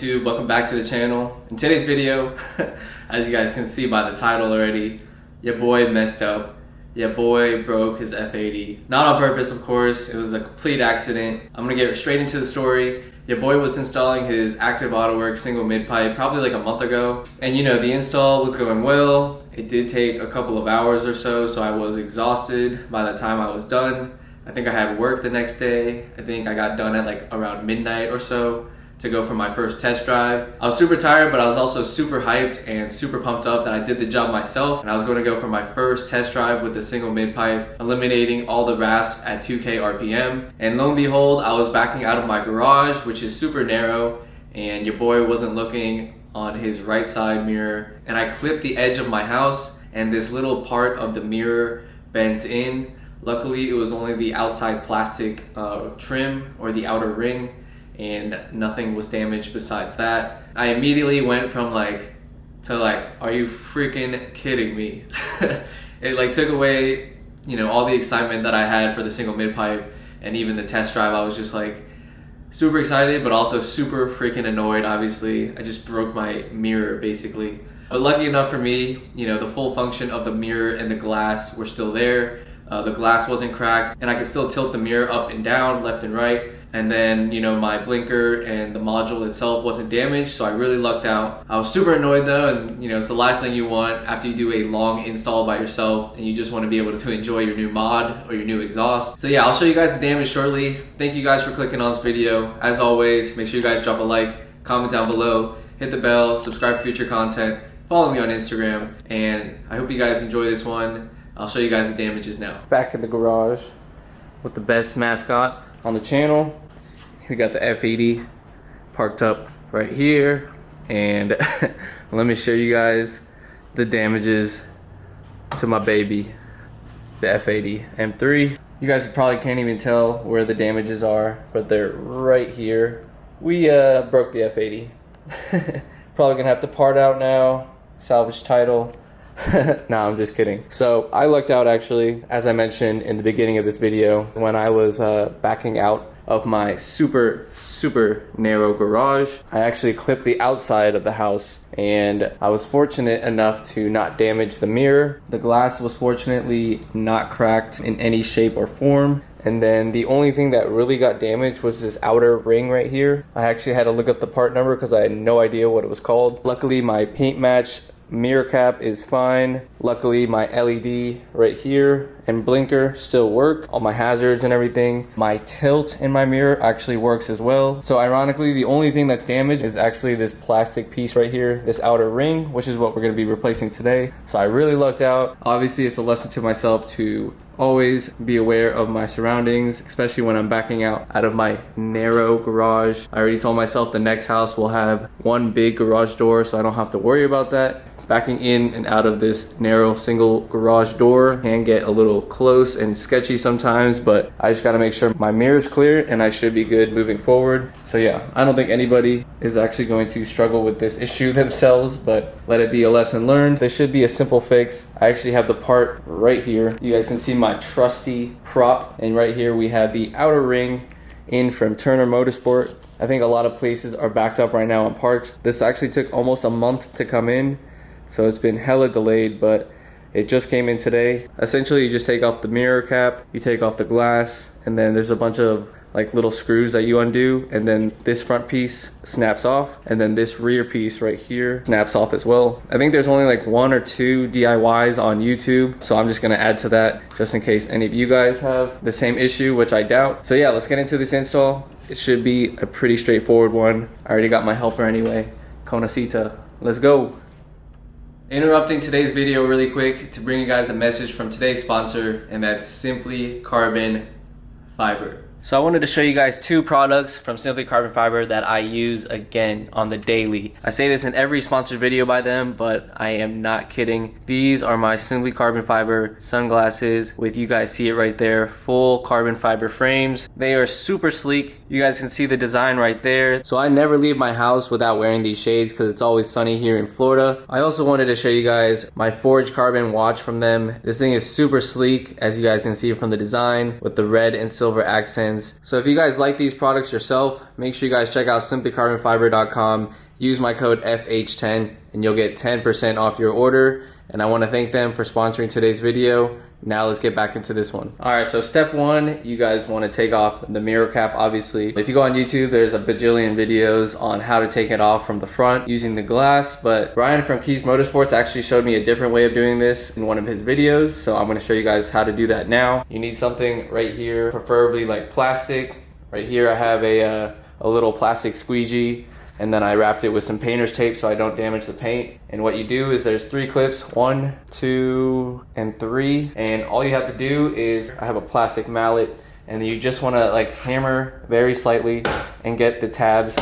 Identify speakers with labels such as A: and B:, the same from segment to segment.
A: YouTube? Welcome back to the channel. In today's video, as you guys can see by the title already, your boy messed up. Your boy broke his F80. Not on purpose, of course. It was a complete accident. I'm gonna get straight into the story. Your boy was installing his Active AutoWorks single mid pipe probably like a month ago. And you know, the install was going well. It did take a couple of hours or so, so I was exhausted by the time I was done. I think I had work the next day. I think I got done at like around midnight or so to go for my first test drive. I was super tired, but I was also super hyped and super pumped up that I did the job myself. And I was going to go for my first test drive with the single mid pipe, eliminating all the rasp at 2K RPM. And lo and behold, I was backing out of my garage, which is super narrow, and your boy wasn't looking on his right side mirror. And I clipped the edge of my house, and this little part of the mirror bent in. Luckily, it was only the outside plastic trim or the outer ring, and nothing was damaged besides that. I immediately went from like, are you freaking kidding me? It like took away, you know, all the excitement that I had for the single mid pipe and even the test drive. I was just like super excited, but also super freaking annoyed. Obviously, I just broke my mirror basically. But lucky enough for me, you know, the full function of the mirror and the glass were still there. The glass wasn't cracked, and I could still tilt the mirror up and down, left and right. And then, you know, my blinker and the module itself wasn't damaged, so I really lucked out. I was super annoyed though, and you know, it's the last thing you want after you do a long install by yourself and you just want to be able to enjoy your new mod or your new exhaust. So yeah, I'll show you guys the damage shortly. Thank you guys for clicking on this video. As always, make sure you guys drop a like, comment down below, hit the bell, subscribe for future content, follow me on Instagram, and I hope you guys enjoy this one. I'll show you guys the damages now. Back in the garage with the best mascot on the channel. We got the F80 parked up right here, and let me show you guys the damages to my baby, the F80 M3. You guys probably can't even tell where the damages are, but they're right here. We broke the F80. Probably gonna have to part out now, salvage title. Nah, I'm just kidding. So I lucked out actually, as I mentioned in the beginning of this video, when I was backing out of my super narrow garage. I actually clipped the outside of the house, and I was fortunate enough to not damage the mirror. The glass was fortunately not cracked in any shape or form. And then the only thing that really got damaged was this outer ring right here. I actually had to look up the part number because I had no idea what it was called. Luckily, my paint match mirror cap is fine. Luckily, my LED right here and blinker still work. All my hazards and everything. My tilt in my mirror actually works as well. So ironically, the only thing that's damaged is actually this plastic piece right here, this outer ring, which is what we're gonna be replacing today. So I really lucked out. Obviously, it's a lesson to myself to always be aware of my surroundings, especially when I'm backing out of my narrow garage. I already told myself the next house will have one big garage door, so I don't have to worry about that. Backing in and out of this narrow single garage door can get a little close and sketchy sometimes, but I just gotta make sure my mirror is clear and I should be good moving forward. So yeah, I don't think anybody is actually going to struggle with this issue themselves, but let it be a lesson learned. There should be a simple fix. I actually have the part right here. You guys can see my trusty prop, and right here we have the outer ring in from Turner Motorsport. I think a lot of places are backed up right now on parts. This actually took almost a month to come in. So it's been hella delayed, but it just came in today. Essentially, you just take off the mirror cap, you take off the glass, and then there's a bunch of like little screws that you undo, and then this front piece snaps off, and then this rear piece right here snaps off as well. I think there's only like 1 or 2 DIYs on YouTube, so I'm just gonna add to that just in case any of you guys have the same issue, which I doubt. So yeah, let's get into this install. It should be a pretty straightforward one. I already got my helper anyway. Conacita, let's go. Interrupting today's video really quick to bring you guys a message from today's sponsor, and that's Simply Carbon Fiber. So I wanted to show you guys 2 products from Simply Carbon Fiber that I use again on the daily. I say this in every sponsored video by them, but I am not kidding. These are my Simply Carbon Fiber sunglasses with, you guys see it right there, full carbon fiber frames. They are super sleek. You guys can see the design right there. So I never leave my house without wearing these shades because it's always sunny here in Florida. I also wanted to show you guys my Forged Carbon watch from them. This thing is super sleek, as you guys can see from the design, with the red and silver accents sense. So if you guys like these products yourself, make sure you guys check out simplycarbonfiber.com. Use my code FH10 and you'll get 10% off your order. And I want to thank them for sponsoring today's video. Now let's get back into this one. All right, so step one, you guys want to take off the mirror cap, obviously. If you go on YouTube, there's a bajillion videos on how to take it off from the front using the glass, but Brian from Keys Motorsports actually showed me a different way of doing this in one of his videos, so I'm going to show you guys how to do that now. You need something right here, preferably like plastic. Right here I have a little plastic squeegee, and then I wrapped it with some painter's tape so I don't damage the paint. And what you do is there's 3 clips, 1, 2, and 3. And all you have to do is, I have a plastic mallet, and you just wanna like hammer very slightly and get the tabs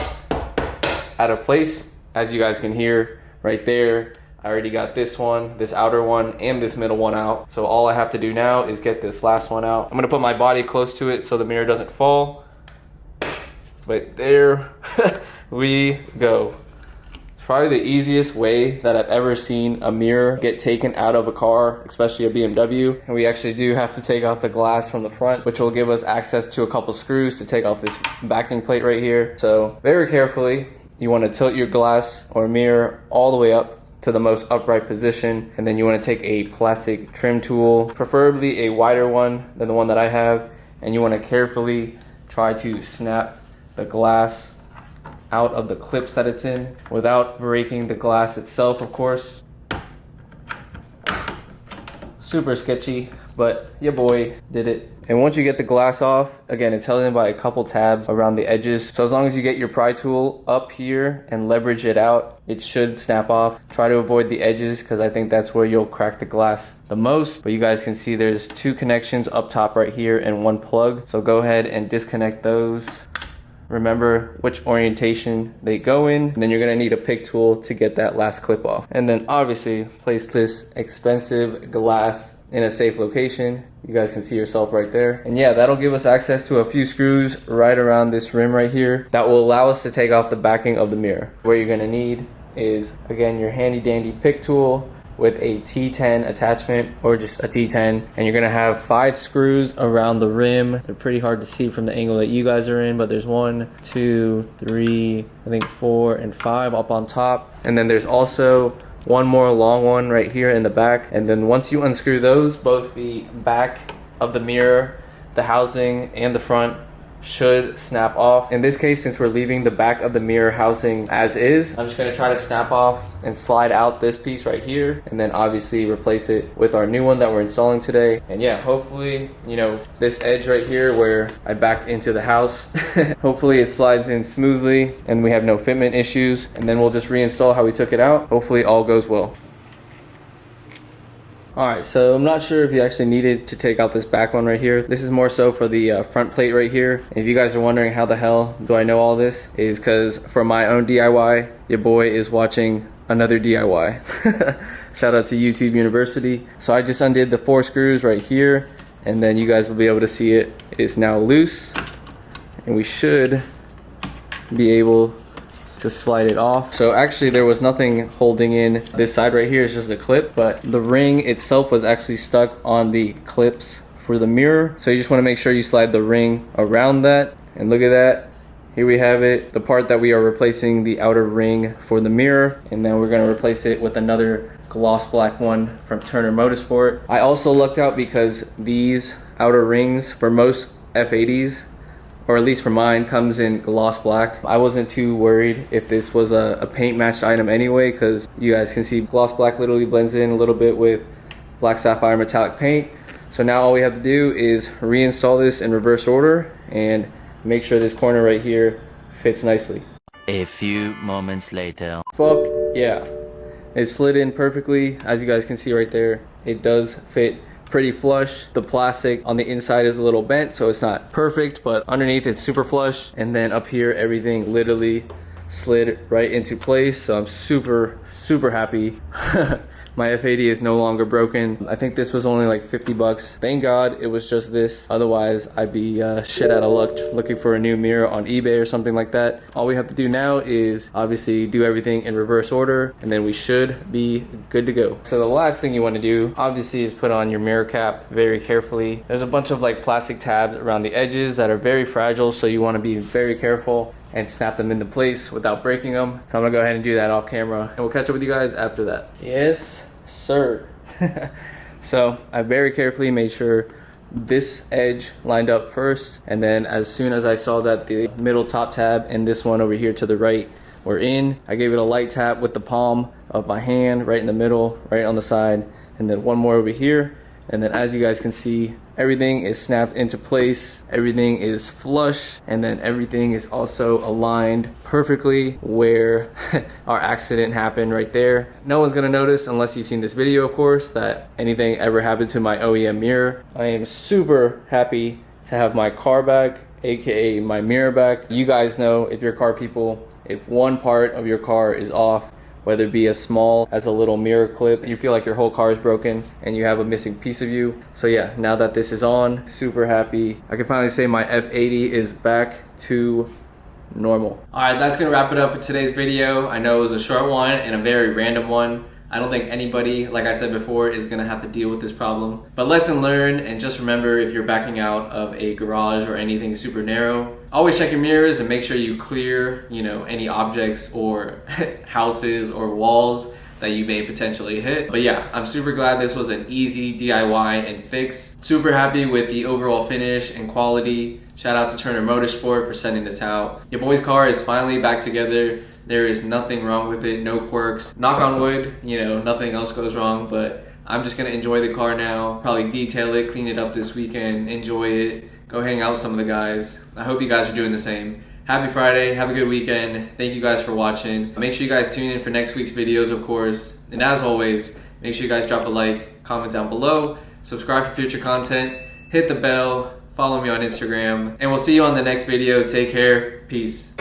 A: out of place. As you guys can hear right there, I already got this one, this outer one, and this middle one out. So all I have to do now is get this last one out. I'm gonna put my body close to it so the mirror doesn't fall. But there we go. It's probably the easiest way that I've ever seen a mirror get taken out of a car, especially a BMW. And we actually do have to take off the glass from the front, which will give us access to a couple screws to take off this backing plate right here. So very carefully, you want to tilt your glass or mirror all the way up to the most upright position. And then you want to take a plastic trim tool, preferably a wider one than the one that I have. And you want to carefully try to snap the glass out of the clips that it's in without breaking the glass itself, of course. Super sketchy, but your boy did it. And once you get the glass off, again, it's held in by a couple tabs around the edges. So as long as you get your pry tool up here and leverage it out, it should snap off. Try to avoid the edges because I think that's where you'll crack the glass the most. But you guys can see there's 2 connections up top right here and 1 plug. So go ahead and disconnect those. Remember which orientation they go in, and then you're gonna need a pick tool to get that last clip off. And then obviously place this expensive glass in a safe location. You guys can see yourself right there. And yeah, that'll give us access to a few screws right around this rim right here that will allow us to take off the backing of the mirror. What you're gonna need is, again, your handy dandy pick tool with a T10 attachment or just a T10, and you're gonna have 5 screws around the rim. They're pretty hard to see from the angle that you guys are in, but there's 1, 2, 3, I think 4 and 5 up on top. And then there's also one more long one right here in the back. And then once you unscrew those, both the back of the mirror, the housing, and the front should snap off. In this case, since we're leaving the back of the mirror housing as is, I'm just going to try to snap off and slide out this piece right here, and then obviously replace it with our new one that we're installing today. And yeah, hopefully, you know, this edge right here where I backed into the house, hopefully it slides in smoothly and we have no fitment issues, and then we'll just reinstall how we took it out. Hopefully all goes well. Alright, so I'm not sure if you actually needed to take out this back one right here. This is more so for the front plate right here. If you guys are wondering how the hell do I know all this, is because for my own DIY, your boy is watching another DIY. Shout out to YouTube University. So I just undid the 4 screws right here, and then you guys will be able to see it is now loose, and we should be able to slide it off. So actually there was nothing holding in this side right here, it's just a clip, but the ring itself was actually stuck on the clips for the mirror. So you just want to make sure you slide the ring around that, and look at that. Here we have it, the part that we are replacing the outer ring for the mirror, and then we're going to replace it with another gloss black one from Turner Motorsport. I also lucked out because these outer rings for most F80s, or at least for mine, comes in gloss black. I wasn't too worried if this was a paint matched item anyway, because you guys can see gloss black literally blends in a little bit with black sapphire metallic paint. So now all we have to do is reinstall this in reverse order and make sure this corner right here fits nicely.
B: A few moments later.
A: Fuck yeah. It slid in perfectly. As you guys can see right there, it does fit pretty flush. The plastic on the inside is a little bent, so it's not perfect, but underneath it's super flush. And then up here, everything literally slid right into place. So I'm super happy. My F80 is no longer broken. I think this was only like 50 bucks. Thank God it was just this. Otherwise, I'd be shit out of luck looking for a new mirror on eBay or something like that. All we have to do now is obviously do everything in reverse order, and then we should be good to go. So the last thing you want to do, obviously, is put on your mirror cap very carefully. There's a bunch of like plastic tabs around the edges that are very fragile, so you want to be very careful and snap them into place without breaking them. So I'm gonna go ahead and do that off camera, and we'll catch up with you guys after that. Yes, sir. So I very carefully made sure this edge lined up first, and then as soon as I saw that the middle top tab and this one over here to the right were in, I gave it a light tap with the palm of my hand right in the middle, right on the side, and then one more over here. And then as you guys can see, everything is snapped into place, everything is flush, and then everything is also aligned perfectly where our accident happened right there. No one's gonna notice unless you've seen this video, of course, that anything ever happened to my OEM mirror. I am super happy to have my car back, aka my mirror back. You guys know, if you're car people, if one part of your car is off, whether it be as small as a little mirror clip, you feel like your whole car is broken and you have a missing piece of you. So yeah, now that this is on, super happy. I can finally say my F80 is back to normal. All right, that's gonna wrap it up for today's video. I know it was a short one and a very random one. I don't think anybody, like I said before, is gonna have to deal with this problem. But lesson learned, and just remember, if you're backing out of a garage or anything super narrow, always check your mirrors and make sure you clear, any objects or houses or walls that you may potentially hit. But yeah, I'm super glad this was an easy DIY and fix. Super happy with the overall finish and quality. Shout out to Turner Motorsport for sending this out. Your boy's car is finally back together. There is nothing wrong with it, no quirks. Knock on wood, nothing else goes wrong, but I'm just gonna enjoy the car now. Probably detail it, clean it up this weekend, enjoy it, go hang out with some of the guys. I hope you guys are doing the same. Happy Friday, have a good weekend. Thank you guys for watching. Make sure you guys tune in for next week's videos, of course. And as always, make sure you guys drop a like, comment down below, subscribe for future content, hit the bell, follow me on Instagram, and we'll see you on the next video. Take care, peace.